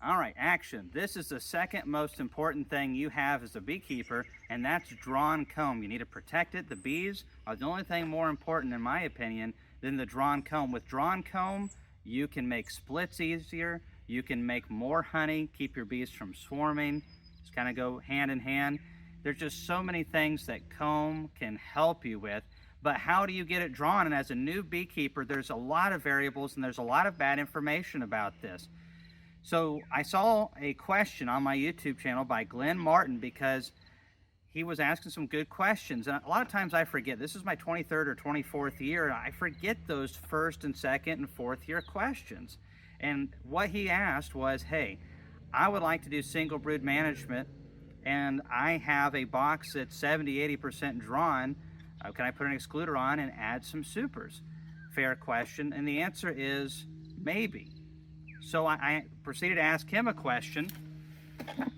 All right, action. This is the second most important thing you have as a beekeeper, and that's drawn comb. You need to protect it. The bees are the only thing more important, in my opinion, than the drawn comb. With drawn comb, you can make splits easier. You can make more honey, keep your bees from swarming. Just kind of go hand in hand. There's just so many things that comb can help you with. But how do you get it drawn? And as a new beekeeper, there's a lot of variables and there's a lot of bad information about this. So I saw a question on my YouTube channel by Glenn Martin because he was asking some good questions. And a lot of times I forget. This is my 23rd or 24th year, and I forget those first and second and fourth year questions. And what he asked was, hey, I would like to do single brood management, and I have a box that's 70–80% drawn. Can I put an excluder on and add some supers? Fair question. And the answer is maybe. So I proceeded to ask him a question.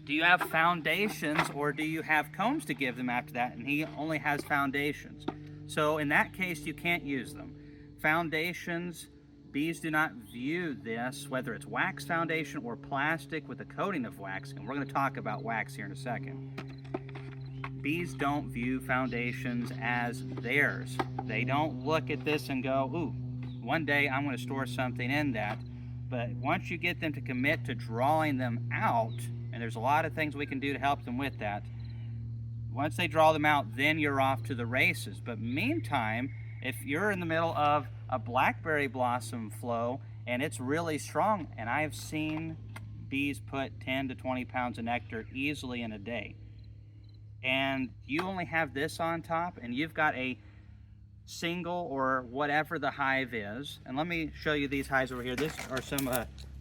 Do you have foundations or do you have combs to give them after that? And he only has foundations. So in that case, you can't use them. Foundations, bees do not view this, whether it's wax foundation or plastic with a coating of wax, and we're going to talk about wax here in a second. Bees don't view foundations as theirs. They don't look at this and go, ooh, one day I'm going to store something in that. But once you get them to commit to drawing them out, and there's a lot of things we can do to help them with that, once they draw them out, then you're off to the races. But meantime, if you're in the middle of a blackberry blossom flow and it's really strong, and I've seen bees put 10 to 20 pounds of nectar easily in a day, and you only have this on top and you've got a single or whatever the hive is, and let me show you these hives over here. These are some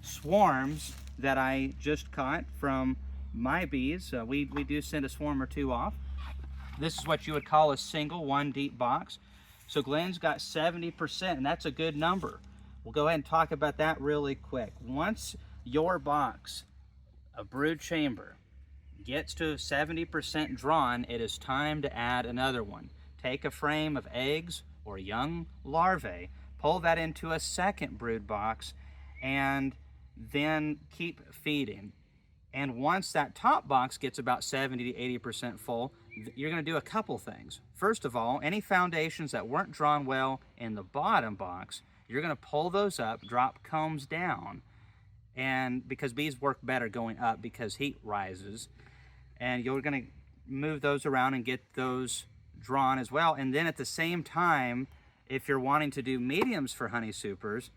swarms that I just caught from my bees. We do send a swarm or two off. This is what you would call a single one deep box. So Glenn's got 70%, and that's a good number. We'll go ahead and talk about that really quick. Once your box, a brood chamber, gets to 70% drawn, it is time to add another one. Take a frame of eggs or young larvae, pull that into a second brood box, and then keep feeding. And once that top box gets about 70–80% full, you're going to do a couple things. First of all, any foundations that weren't drawn well in the bottom box, you're going to pull those up, drop combs down, and because bees work better going up because heat rises, and you're going to move those around and get those drawn as well. And then at the same time, if you're wanting to do mediums for honey supers,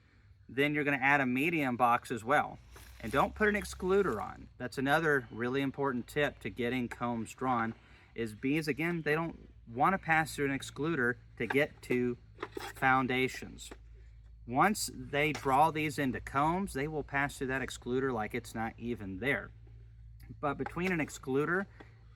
then you're going to add a medium box as well. And don't put an excluder on. That's another really important tip to getting combs drawn, is bees, again, they don't want to pass through an excluder to get to foundations. Once they draw these into combs, they will pass through that excluder like it's not even there. But between an excluder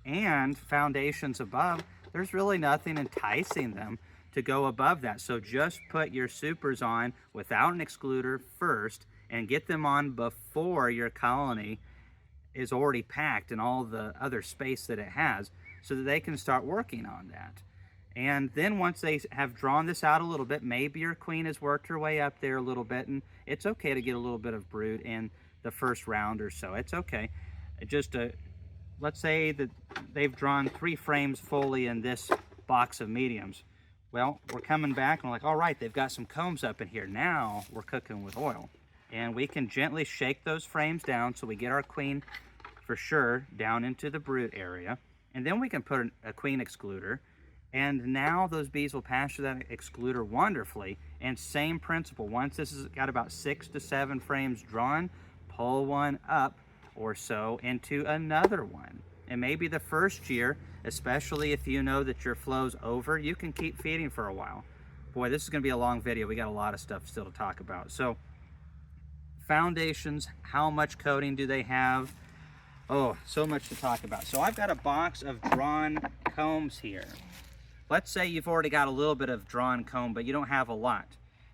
and foundations above, there's really nothing enticing them to go above that. So just put your supers on without an excluder first and get them on before your colony is already packed and all the other space that it has, so that they can start working on that. And then once they have drawn this out a little bit, maybe your queen has worked her way up there a little bit, and it's okay to get a little bit of brood in the first round or so. It's okay. Just let's say that they've drawn 3 frames fully in this box of mediums. Well, we're coming back and we're like, all right, they've got some combs up in here. Now we're cooking with oil. And we can gently shake those frames down so we get our queen for sure down into the brood area. And then we can put a queen excluder. And now those bees will pass through that excluder wonderfully. And same principle, once this has got about 6 to 7 frames drawn, pull one up or so into another one. And maybe the first year, especially if you know that your flow's over, you can keep feeding for a while. Boy, this is going to be a long video. We got a lot of stuff still to talk about. So foundations, how much coating do they have? Oh, so much to talk about. So I've got a box of drawn combs here. Let's say you've already got a little bit of drawn comb, but you don't have a lot.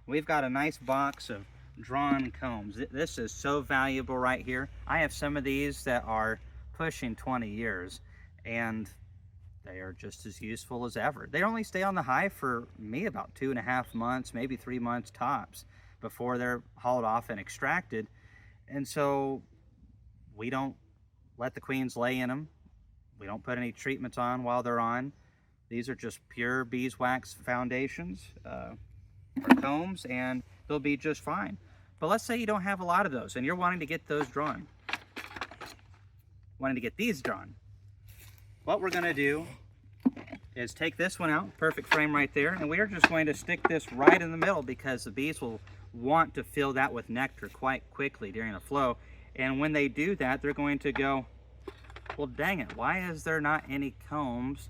We've got a nice box of drawn combs. This is so valuable right here. I have some of these that are pushing 20 years, and they are just as useful as ever. They only stay on the hive for me about 2.5 months, maybe 3 months tops, before they're hauled off and extracted. And so We don't let the queens lay in them. We don't put any treatments on while they're on. These are just pure beeswax foundations or combs, and they'll be just fine. But let's say you don't have a lot of those and you're wanting to get those drawn, wanting to get these drawn. What we're going to do is take this one out, perfect frame right there, and we are just going to stick this right in the middle because the bees will want to fill that with nectar quite quickly during a flow. And when they do that, they're going to go, well, dang it, why is there not any combs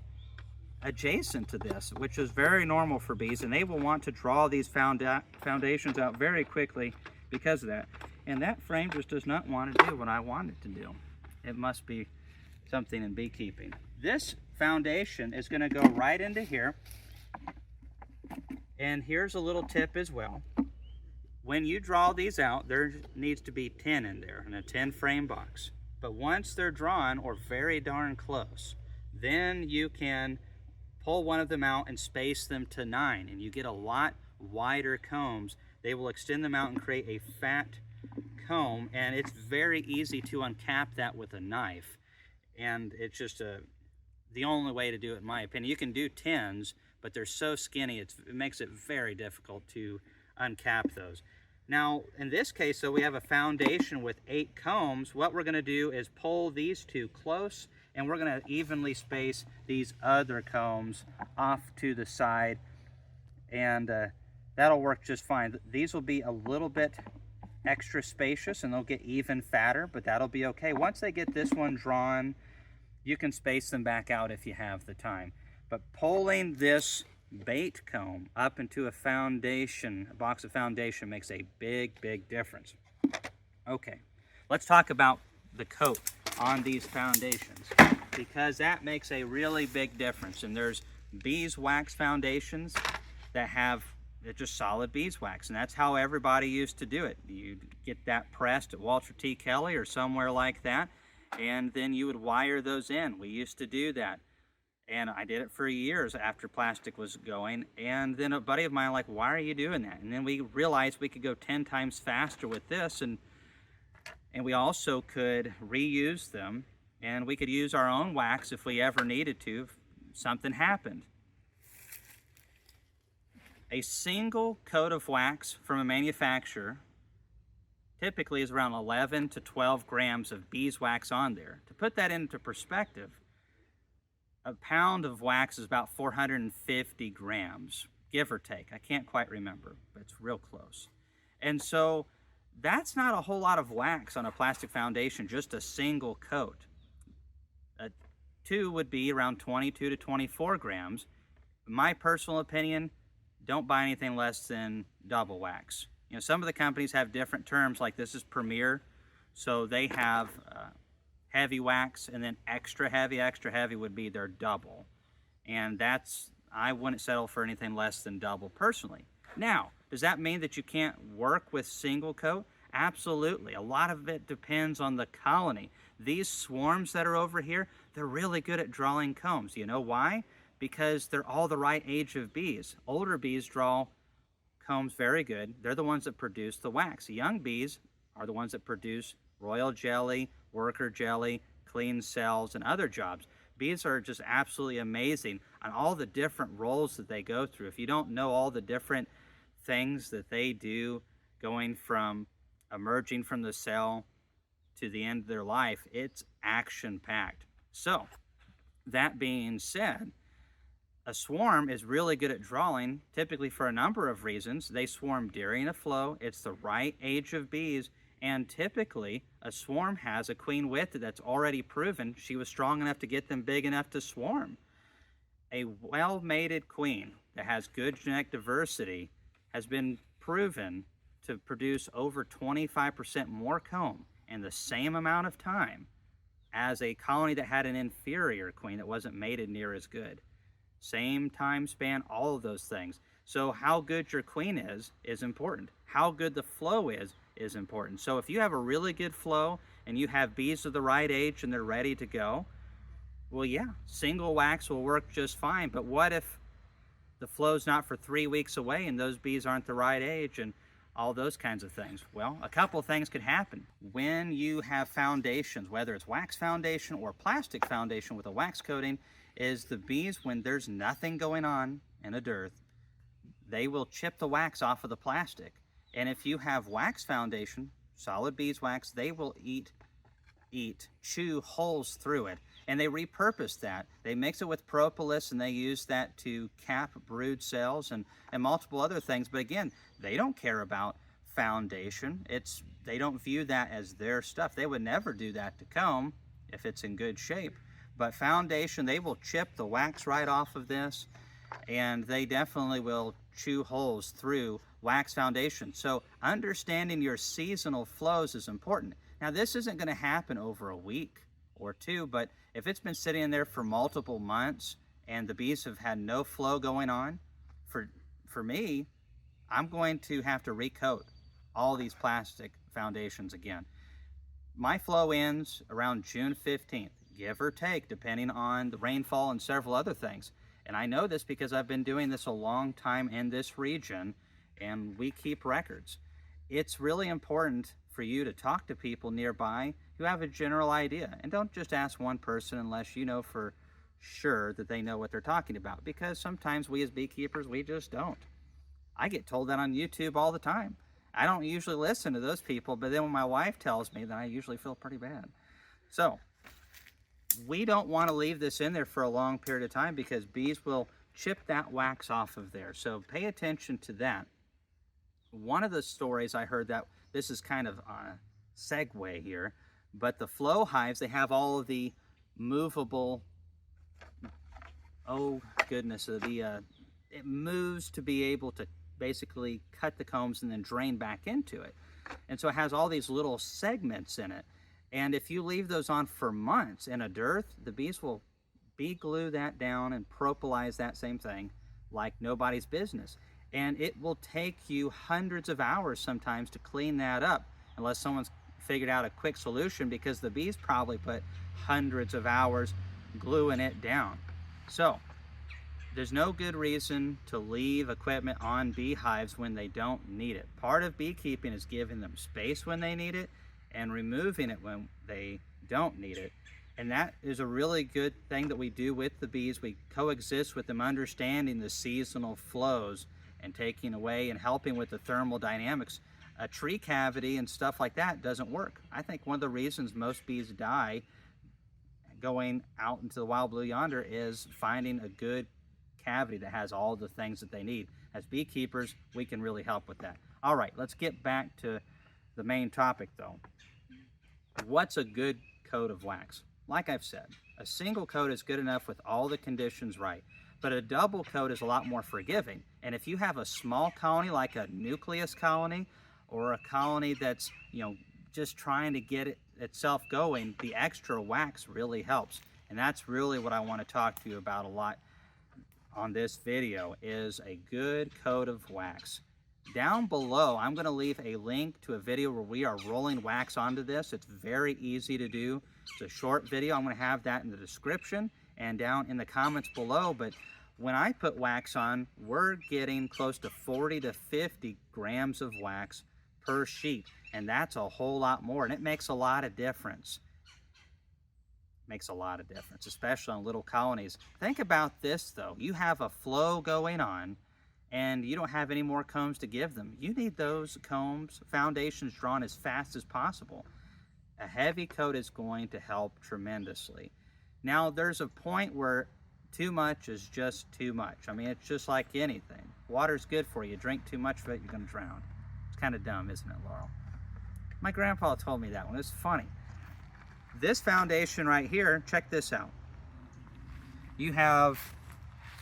adjacent to this, which is very normal for bees, and they will want to draw these foundations out very quickly because of that. And that frame just does not want to do what I want it to do. It must be something in beekeeping. This foundation is going to go right into here, and here's a little tip as well. When you draw these out, there needs to be 10 in there in a 10 frame box. But once they're drawn or very darn close, then you can pull one of them out and space them to 9, and you get a lot wider combs. They will extend them out and create a fat comb, and it's very easy to uncap that with a knife. And it's just the only way to do it, in my opinion. You can do 10s, but they're so skinny, it makes it very difficult to uncap those. Now, in this case, so we have a foundation with 8 combs. What we're going to do is pull these 2 close, and we're going to evenly space these other combs off to the side, and that'll work just fine. These will be a little bit extra spacious, and they'll get even fatter, but that'll be okay. Once they get this one drawn, you can space them back out if you have the time. But pulling this bait comb up into a foundation, a box of foundation, makes a big, big difference. Okay, let's talk about the coat on these foundations, because that makes a really big difference. And there's beeswax foundations that have just solid beeswax, and that's how everybody used to do it. You get that pressed at Walter T. Kelly or somewhere like that, and then you would wire those in. We used to do that, and I did it for years after plastic was going. And then a buddy of mine like, why are you doing that? And then we realized we could go 10 times faster with this, and we also could reuse them, and we could use our own wax if we ever needed to if something happened. A single coat of wax from a manufacturer typically is around 11 to 12 grams of beeswax on there. To put that into perspective, a pound of wax is about 450 grams, give or take. I can't quite remember, but it's real close. And so that's not a whole lot of wax on a plastic foundation, just a single coat. 2 would be around 22 to 24 grams. In my personal opinion, don't buy anything less than double wax. You know, some of the companies have different terms, like this is Premier, so they have heavy wax, and then extra heavy would be their double. And that's, I wouldn't settle for anything less than double personally. Now, does that mean that you can't work with single coat? Absolutely. A lot of it depends on the colony. These swarms that are over here, they're really good at drawing combs. You know why? Because they're all the right age of bees. Older bees draw combs very good. They're the ones that produce the wax. Young bees are the ones that produce royal jelly, worker jelly, clean cells, and other jobs. Bees are just absolutely amazing on all the different roles that they go through. If you don't know all the different things that they do, going from emerging from the cell to the end of their life, it's action-packed. So, that being said, a swarm is really good at drawing, typically for a number of reasons. They swarm during a flow, it's the right age of bees, and typically a swarm has a queen with it that's already proven she was strong enough to get them big enough to swarm. A well-mated queen that has good genetic diversity has been proven to produce over 25% more comb in the same amount of time as a colony that had an inferior queen that wasn't mated near as good. Same time span, all of those things. So how good your queen is important. How good the flow is important. So if you have a really good flow and you have bees of the right age and they're ready to go, well, yeah, single wax will work just fine. But what if the flow's not for 3 weeks away and those bees aren't the right age? And all those kinds of things. Well, a couple of things could happen. When you have foundations, whether it's wax foundation or plastic foundation with a wax coating, is the bees, when there's nothing going on in a dearth, they will chip the wax off of the plastic. And if you have wax foundation, solid beeswax, they will chew holes through it. And they repurpose that. They mix it with propolis and they use that to cap brood cells and multiple other things. But again, they don't care about foundation. They don't view that as their stuff. They would never do that to comb if it's in good shape. But foundation, they will chip the wax right off of this, and they definitely will chew holes through wax foundation. So understanding your seasonal flows is important. Now, this isn't going to happen over a week or two, but if it's been sitting in there for multiple months and the bees have had no flow going on, for me, I'm going to have to recoat all these plastic foundations again. My flow ends around June 15th, give or take, depending on the rainfall and several other things. And I know this because I've been doing this a long time in this region, and we keep records. It's really important for you to talk to people nearby who have a general idea, and don't just ask one person unless you know for sure that they know what they're talking about, because sometimes we as beekeepers, we just don't. I get told that on YouTube all the time. I don't usually listen to those people, but then when my wife tells me, then I usually feel pretty bad. So we don't want to leave this in there for a long period of time because bees will chip that wax off of there. So pay attention to that. One of the stories I heard, that this is kind of a segue here, but the flow hives, they have all of the movable, oh goodness, it moves to be able to basically cut the combs and then drain back into it. And so it has all these little segments in it. And if you leave those on for months in a dearth, the bees will bee glue that down and propolis that same thing like nobody's business. And it will take you hundreds of hours sometimes to clean that up, unless someone's figured out a quick solution, because the bees probably put hundreds of hours gluing it down. So there's no good reason to leave equipment on beehives when they don't need it. Part of beekeeping is giving them space when they need it and removing it when they don't need it. And that is a really good thing that we do with the bees. We coexist with them, understanding the seasonal flows and taking away and helping with the thermal dynamics. A tree cavity and stuff like that doesn't work. I think one of the reasons most bees die going out into the wild blue yonder is finding a good cavity that has all the things that they need. As beekeepers, we can really help with that. All right, let's get back to the main topic though. What's a good coat of wax? Like I've said, a single coat is good enough with all the conditions right, but a double coat is a lot more forgiving. And if you have a small colony, like a nucleus colony, or a colony that's, just trying to get itself going, the extra wax really helps. And that's really what I want to talk to you about a lot on this video, is a good coat of wax. Down below, I'm going to leave a link to a video where we are rolling wax onto this. It's very easy to do. It's a short video. I'm going to have that in the description and down in the comments below. But when I put wax on, we're getting close to 40 to 50 grams of wax per sheet. And that's a whole lot more. And it makes a lot of difference. Makes a lot of difference, especially on little colonies. Think about this though. You have a flow going on and you don't have any more combs to give them. You need those combs, foundations drawn as fast as possible. A heavy coat is going to help tremendously. Now there's a point where too much is just too much. I mean, it's just like anything. Water's good for you. Drink too much of it, you're gonna drown. It's kind of dumb, isn't it, Laurel? My grandpa told me that one. It's funny. This foundation right here, check this out. You have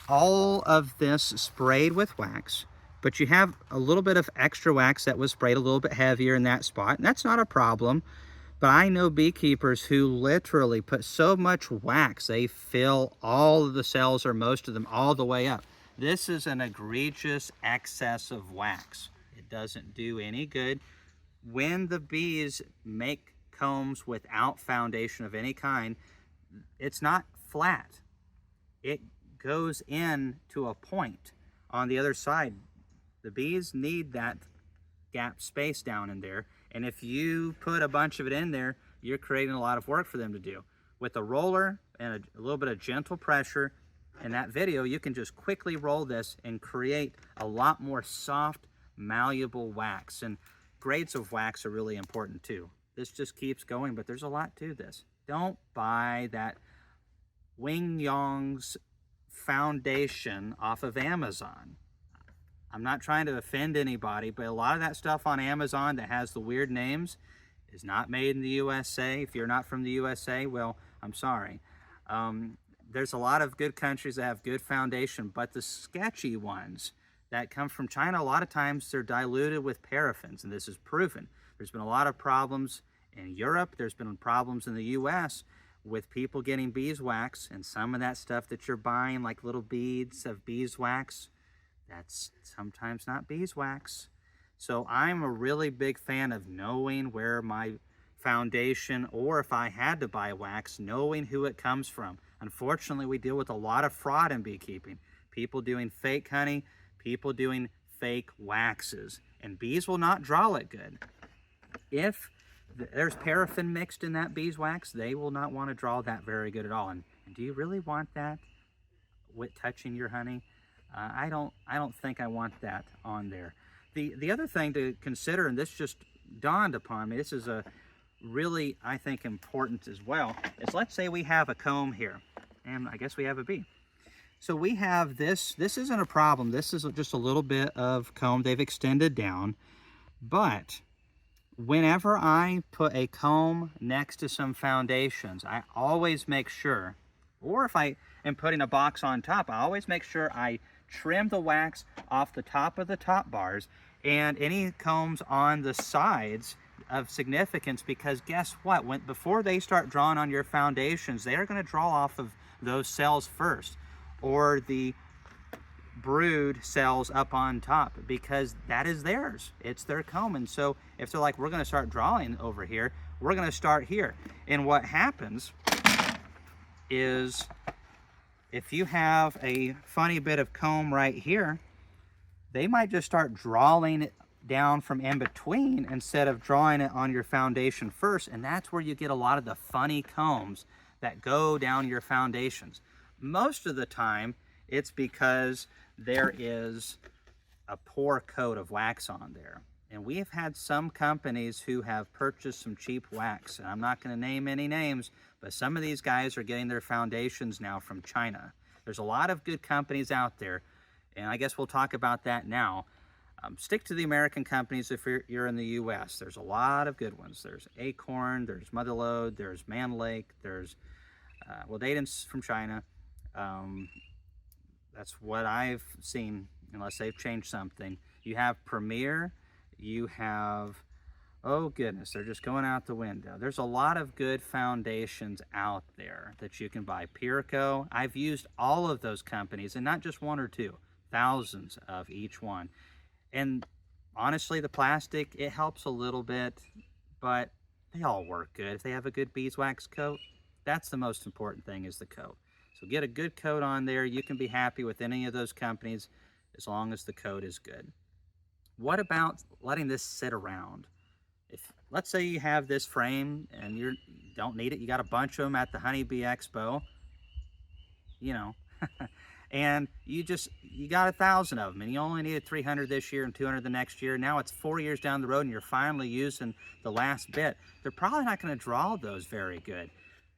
all of this sprayed with wax, but you have a little bit of extra wax that was sprayed a little bit heavier in that spot, and that's not a problem. But I know beekeepers who literally put so much wax, they fill all of the cells or most of them all the way up. This is an egregious excess of wax. It doesn't do any good. When the bees make combs without foundation of any kind, it's not flat. It goes in to a point on the other side. The bees need that gap space down in there. And if you put a bunch of it in there, you're creating a lot of work for them to do. With a roller and a little bit of gentle pressure in that video, you can just quickly roll this and create a lot more soft, malleable wax. And grades of wax are really important too. This just keeps going, but there's a lot to this. Don't buy that Wing Yong's foundation off of Amazon. I'm not trying to offend anybody, but a lot of that stuff on Amazon that has the weird names is not made in the USA. If you're not from the USA, well, I'm sorry. There's a lot of good countries that have good foundation, but the sketchy ones that come from China, a lot of times they're diluted with paraffins, and this is proven. There's been a lot of problems in Europe. There's been problems in the US with people getting beeswax, and some of that stuff that you're buying, like little beads of beeswax, that's sometimes not beeswax. So I'm a really big fan of knowing where my foundation, or if I had to buy wax, knowing who it comes from. Unfortunately, we deal with a lot of fraud in beekeeping. People doing fake honey, people doing fake waxes, and bees will not draw it good. If there's paraffin mixed in that beeswax, they will not want to draw that very good at all. And do you really want that with touching your honey? I don't think I want that on there. The other thing to consider, and this just dawned upon me, this is a really, I think, important as well, is let's say we have a comb here, and I guess we have a bee. So we have this isn't a problem. This is just a little bit of comb they've extended down, but whenever I put a comb next to some foundations, I always make sure, or if I am putting a box on top, I always make sure I trim the wax off the top of the top bars and any combs on the sides of significance, because guess what? Before they start drawing on your foundations, they are going to draw off of those cells first, or the brood cells up on top, because that is theirs. It's their comb. And so if they're like, we're going to start drawing over here, we're going to start here. And what happens is, if you have a funny bit of comb right here, they might just start drawing it down from in between instead of drawing it on your foundation first. And that's where you get a lot of the funny combs that go down your foundations. Most of the time, it's because there is a poor coat of wax on there. And we have had some companies who have purchased some cheap wax. And I'm not going to name any names, but some of these guys are getting their foundations now from China. There's a lot of good companies out there, and I guess we'll talk about that now. Stick to the American companies if you're in the U.S. There's a lot of good ones. There's Acorn, there's Motherlode, there's Man Lake, there's, well, Dayton's from China. That's what I've seen, unless they've changed something. You have Premier, you have, oh goodness, they're just going out the window. There's a lot of good foundations out there that you can buy. Purico, I've used all of those companies, and not just one or two, thousands of each one. And honestly, the plastic, it helps a little bit, but they all work good. If they have a good beeswax coat, that's the most important thing, is the coat. So get a good coat on there. You can be happy with any of those companies as long as the coat is good. What about letting this sit around? If, let's say you have this frame and you don't need it, you got a bunch of them at the Honeybee Expo, you know, and you got 1,000 of them, and you only needed 300 this year and 200 the next year. Now it's 4 years down the road and you're finally using the last bit. They're probably not going to draw those very good.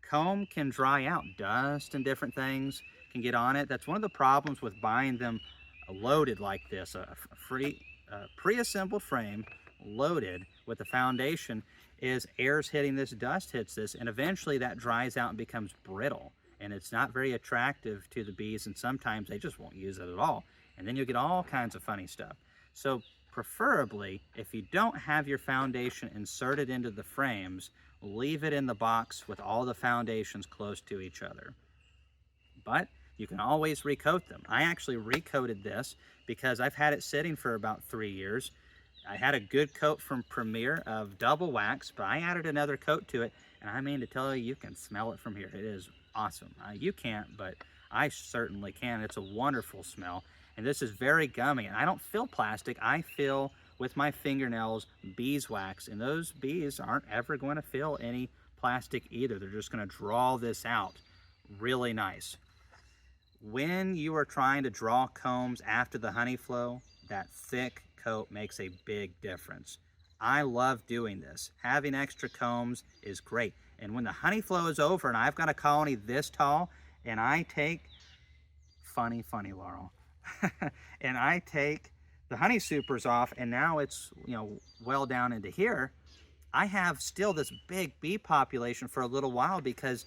Comb can dry out. Dust and different things can get on it. That's one of the problems with buying them loaded like this, a pre-assembled frame loaded with the foundation, is air's hitting this, dust hits this, and eventually that dries out and becomes brittle. And it's not very attractive to the bees, and sometimes they just won't use it at all. And then you'll get all kinds of funny stuff. So preferably, if you don't have your foundation inserted into the frames, leave it in the box with all the foundations close to each other. But you can always recoat them. I actually recoated this because I've had it sitting for about 3 years. I had a good coat from Premier of double wax, but I added another coat to it, and I mean to tell you, you can smell it from here. It is awesome. You can't, but I certainly can. It's a wonderful smell, and this is very gummy. And I don't feel plastic. I feel with my fingernails beeswax, and those bees aren't ever going to feel any plastic either. They're just going to draw this out really nice. When you are trying to draw combs after the honey flow, that thick coat makes a big difference. I love doing this. Having extra combs is great. And when the honey flow is over and I've got a colony this tall, and I take, funny Laurel, and I take the honey supers off, and now it's, you know, well down into here, I have still this big bee population for a little while because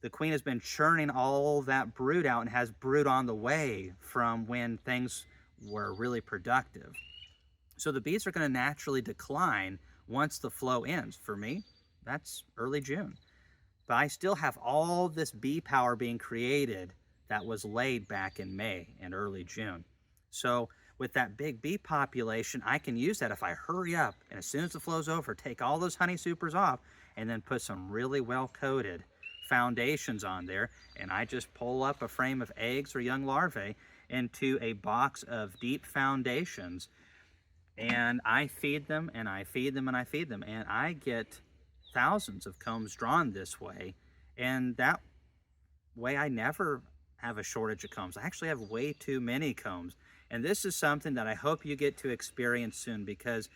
the queen has been churning all that brood out and has brood on the way from when things were really productive. So the bees are going to naturally decline once the flow ends. For me, that's early June. But I still have all this bee power being created that was laid back in May and early June. So with that big bee population, I can use that if I hurry up and as soon as the flow's over, take all those honey supers off and then put some really well-coated foundations on there, and I just pull up a frame of eggs or young larvae into a box of deep foundations, and I feed them and I feed them and I feed them, and I get thousands of combs drawn this way, and that way I never have a shortage of combs. I actually have way too many combs, and this is something that I hope you get to experience soon, because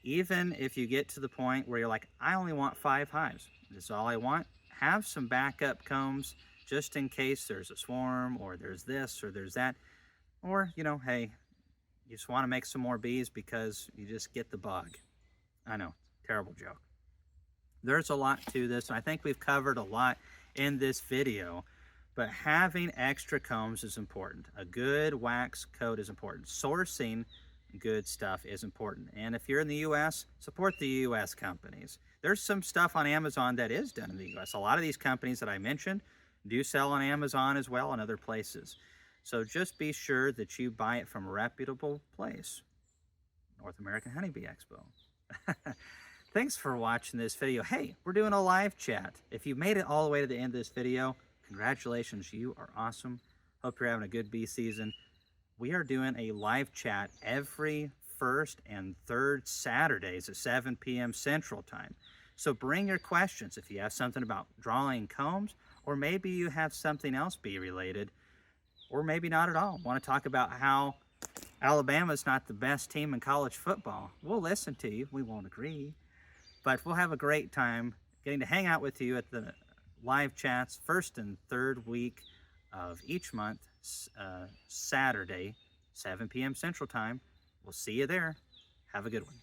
even if you get to the point where you're like, I only want 5 hives, this is all I want, have some backup combs just in case there's a swarm or there's this or there's that. Or, you know, hey, you just want to make some more bees because you just get the bug. I know, terrible joke. There's a lot to this. I think we've covered a lot in this video, but having extra combs is important. A good wax coat is important. Sourcing good stuff is important. And if you're in the US, support the US companies. There's some stuff on Amazon that is done in the US. A lot of these companies that I mentioned do sell on Amazon as well and other places. So just be sure that you buy it from a reputable place. North American Honeybee Expo. Thanks for watching this video. Hey, we're doing a live chat. If you made it all the way to the end of this video, congratulations, you are awesome. Hope you're having a good bee season. We are doing a live chat every first and third Saturdays at 7 p.m. Central Time. So bring your questions if you have something about drawing combs, or maybe you have something else bee related, or maybe not at all. Want to talk about how Alabama's not the best team in college football? We'll listen to you. We won't agree, but we'll have a great time getting to hang out with you at the live chats first and third week of each month, Saturday, 7 p.m. Central Time. We'll see you there. Have a good one.